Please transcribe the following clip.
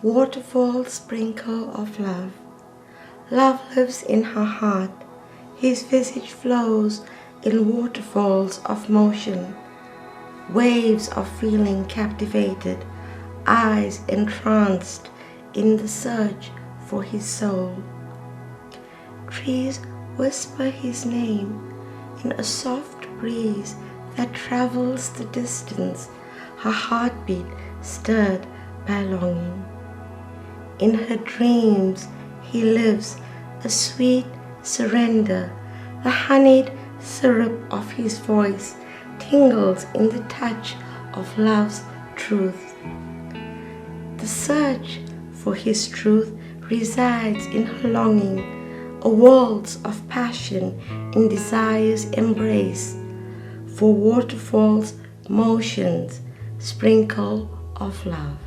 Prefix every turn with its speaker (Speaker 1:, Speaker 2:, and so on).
Speaker 1: Waterfall, sprinkle of love. Love lives in her heart. His visage flows in waterfalls of motion, waves of feeling captivated, eyes entranced in the search for his soul. Trees whisper his name in a soft breeze that travels the distance, her heartbeat stirred by longing. In her dreams he lives a sweet surrender. The honeyed syrup of his voice tingles in the touch of love's truth. The search for his truth resides in her longing, a waltz of passion in desire's embrace. For waterfalls, motions, sprinkle of love.